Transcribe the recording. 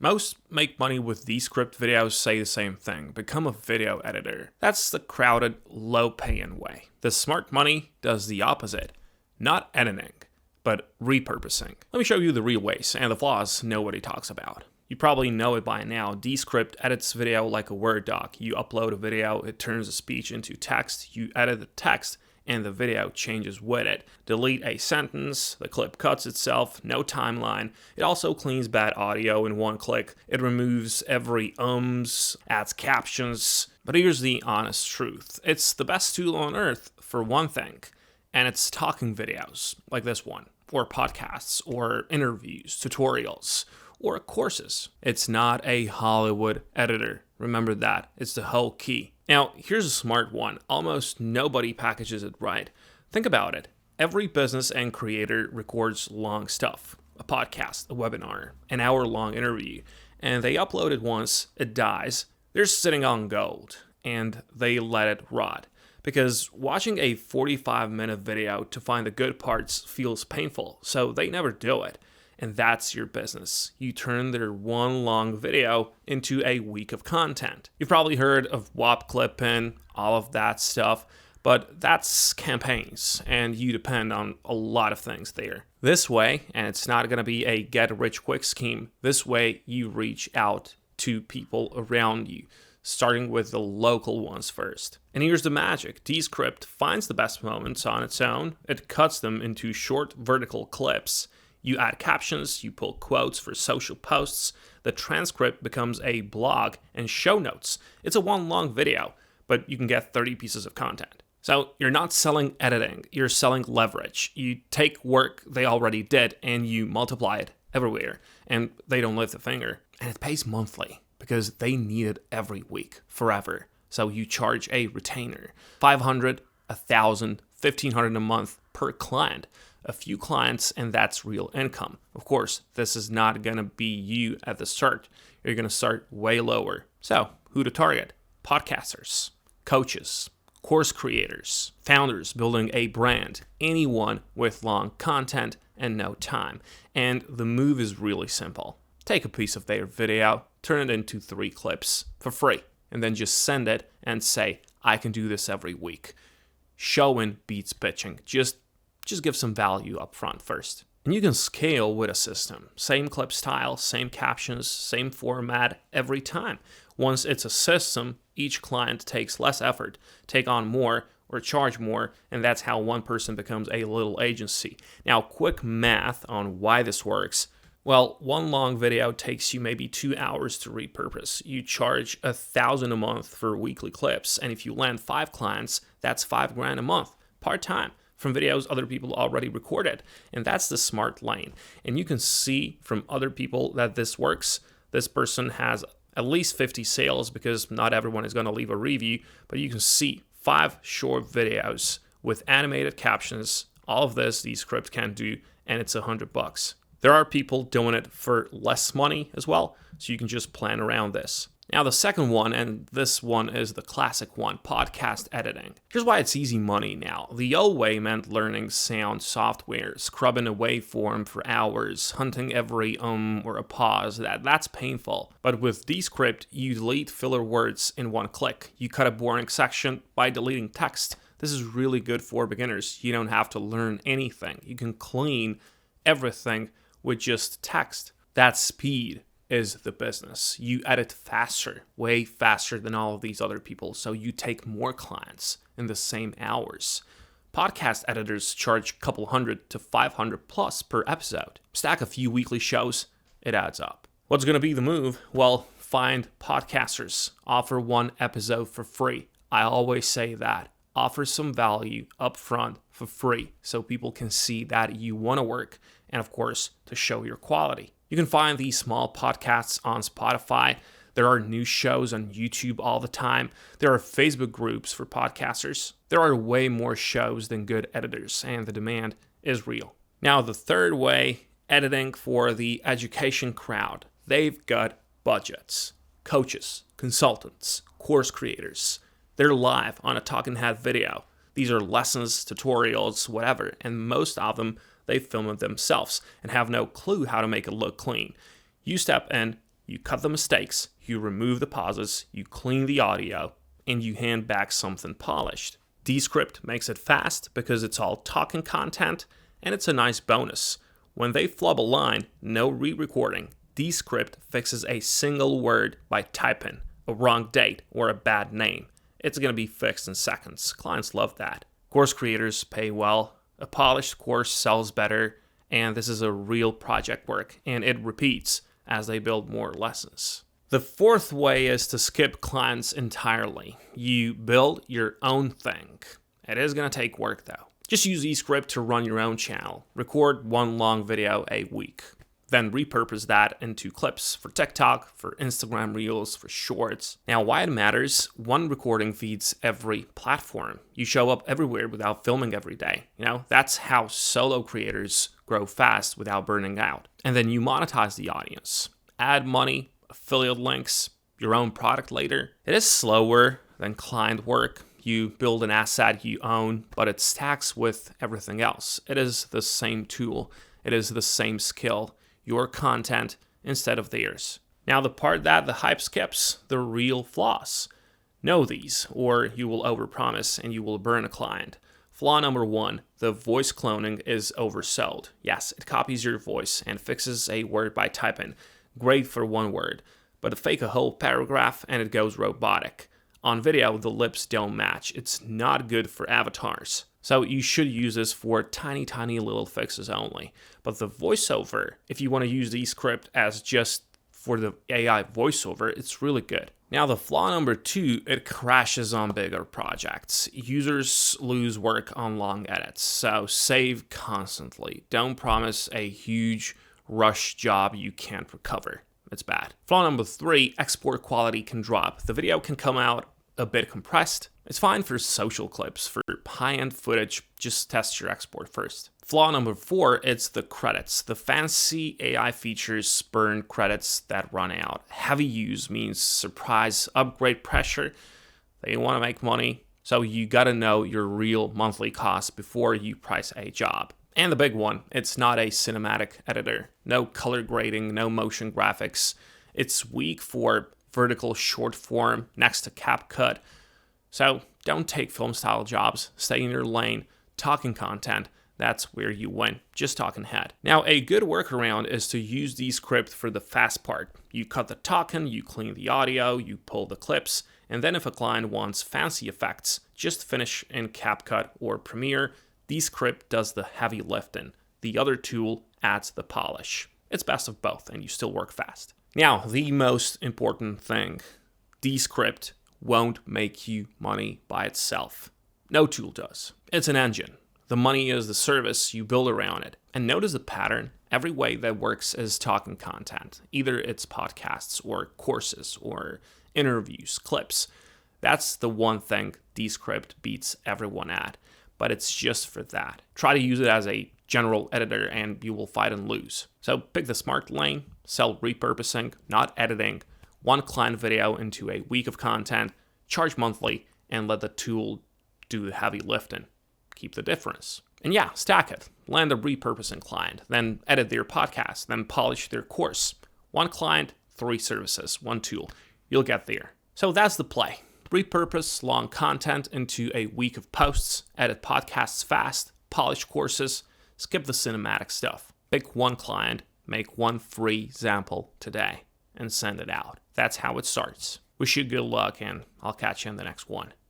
Most make money with Descript videos say the same thing. Become a video editor. That's the crowded, low-paying way. The smart money does the opposite. Not editing, but repurposing. Let me show you the real ways and the flaws nobody talks about. You probably know it by now. Descript edits video like a Word doc. You upload a video, it turns the speech into text, you edit the text, and the video changes with it. Delete a sentence, the clip cuts itself, no timeline. It also cleans bad audio in one click. It removes every ums, adds captions. But here's the honest truth. It's the best tool on earth for one thing, and it's talking videos like this one, or podcasts, or interviews, tutorials, or courses. It's not a Hollywood editor. Remember that. It's the whole key. Now, here's a smart one. Almost nobody packages it right. Think about it. Every business and creator records long stuff. A podcast, a webinar, an hour-long interview. And they upload it once, it dies. They're sitting on gold. And they let it rot. Because watching a 45-minute video to find the good parts feels painful. So they never do it. And that's your business. You turn their one long video into a week of content. You've probably heard of WAP clipping, all of that stuff, but that's campaigns, and you depend on a lot of things there. This way, and it's not going to be a get-rich-quick scheme, this way you reach out to people around you, starting with the local ones first. And here's the magic. Descript finds the best moments on its own. It cuts them into short vertical clips. You add captions, you pull quotes for social posts, the transcript becomes a blog and show notes. It's a one long video, but you can get 30 pieces of content. So you're not selling editing, you're selling leverage. You take work they already did and you multiply it everywhere, and they don't lift a finger. And it pays monthly because they need it every week, forever. So you charge a retainer, $500, $1,000, $1,500 a month per client. A few clients, and that's real income. Of course, this is not going to be you at the start. You're going to start way lower. So, who to target? Podcasters, coaches, course creators, founders building a brand, anyone with long content and no time. And the move is really simple. Take a piece of their video, turn it into 3 clips for free, and then just send it and say, I can do this every week. Showing beats pitching. Just give some value up front first. And you can scale with a system. Same clip style, same captions, same format every time. Once it's a system, each client takes less effort, take on more, or charge more, and that's how one person becomes a little agency. Now, quick math on why this works. Well, one long video takes you maybe 2 hours to repurpose. You charge $1,000 a month for weekly clips, and if you land 5 clients, that's $5,000 a month, part-time, from videos other people already recorded. And that's the smart lane. And you can see from other people that this works. This person has at least 50 sales because not everyone is going to leave a review, but you can see 5 short videos with animated captions. All of this Descript can do, and it's $100. There are people doing it for less money as well, so you can just plan around this. Now the second one, and this one is the classic one, podcast editing. Here's why it's easy money now. The old way meant learning sound software, scrubbing a waveform for hours, hunting every or a pause. That's painful. But with Descript, you delete filler words in one click. You cut a boring section by deleting text. This is really good for beginners. You don't have to learn anything. You can clean everything with just text. That speed is the business. You edit faster, way faster than all of these other people, so you take more clients in the same hours. Podcast editors charge a couple $100 to $500 plus per episode. Stack a few weekly shows, it adds up. What's going to be the move? Well, find podcasters. Offer 1 episode for free. I always say that. Offer some value up front for free so people can see that you want to work, and of course, to show your quality. You can find these small podcasts on Spotify. There are new shows on YouTube all the time. There are Facebook groups for podcasters. There are way more shows than good editors, and the demand is real. Now, the third way, editing for the education crowd. They've got budgets. Coaches, consultants, course creators. They're live on a talking head video. These are lessons, tutorials, whatever, and most of them, they film it themselves and have no clue how to make it look clean. You step in, You cut the mistakes, you remove the pauses, you clean the audio, and you hand back something polished. Descript makes it fast because it's all talking content, and it's a nice bonus. When they flub a line, no re-recording. Descript fixes a single word by typing a wrong date or a bad name. It's going to be fixed in seconds. Clients love that. Course creators pay well. A polished course sells better, and this is a real project work, and it repeats as they build more lessons. The fourth way is to skip clients entirely. You build your own thing. It is going to take work though. Just use Descript to run your own channel. Record one long video a week. Then repurpose that into clips for TikTok, for Instagram Reels, for Shorts. Now, why it matters, one recording feeds every platform. You show up everywhere without filming every day. That's how solo creators grow fast without burning out. And then you monetize the audience. Add money, affiliate links, your own product later. It is slower than client work. You build an asset you own, but it stacks with everything else. It is the same tool. It is the same skill. Your content instead of theirs. Now, the part that the hype skips, the real flaws. Know these, or you will overpromise and you will burn a client. Flaw number 1, the voice cloning is oversold. Yes, it copies your voice and fixes a word by typing. Great for one word, but fake a whole paragraph and it goes robotic. On video, the lips don't match. It's not good for avatars. So you should use this for tiny little fixes only. But the voiceover, if you want to use Descript as just for the AI voiceover, it's really good. Now the flaw number 2, it crashes on bigger projects. Users lose work on long edits, so save constantly. Don't promise a huge rush job you can't recover. It's bad. Flaw number 3, export quality can drop. The video can come out a bit compressed. It's fine for social clips. For high-end footage, just test your export first. Flaw number 4, it's the credits. The fancy AI features burn credits that run out. Heavy use means surprise upgrade pressure. They want to make money, so you gotta know your real monthly costs before you price a job. And the big one, it's not a cinematic editor. No color grading, no motion graphics. It's weak for vertical short form next to CapCut. So don't take film style jobs. Stay in your lane. Talking content, that's where you win. Just talking head. Now, a good workaround is to use Descript for the fast part. You cut the talking, you clean the audio, you pull the clips, and then if a client wants fancy effects, just finish in CapCut or Premiere. Descript does the heavy lifting. The other tool adds the polish. It's best of both, and you still work fast. Now, the most important thing, Descript won't make you money by itself. No tool does. It's an engine. The money is the service you build around it. And notice the pattern. Every way that works is talking content. Either it's podcasts or courses or interviews, clips. That's the one thing Descript beats everyone at. But it's just for that. Try to use it as a general editor and you will fight and lose. So pick the smart lane, sell repurposing, not editing, one client video into a week of content, charge monthly, and let the tool do the heavy lifting. Keep the difference. And yeah, stack it. Land a repurposing client, then edit their podcast, then polish their course. One client, 3 services, one tool. You'll get there. So that's the play. Repurpose long content into a week of posts, edit podcasts fast, polish courses, skip the cinematic stuff. Pick one client, make one free sample today, and send it out. That's how it starts. Wish you good luck, and I'll catch you in the next one.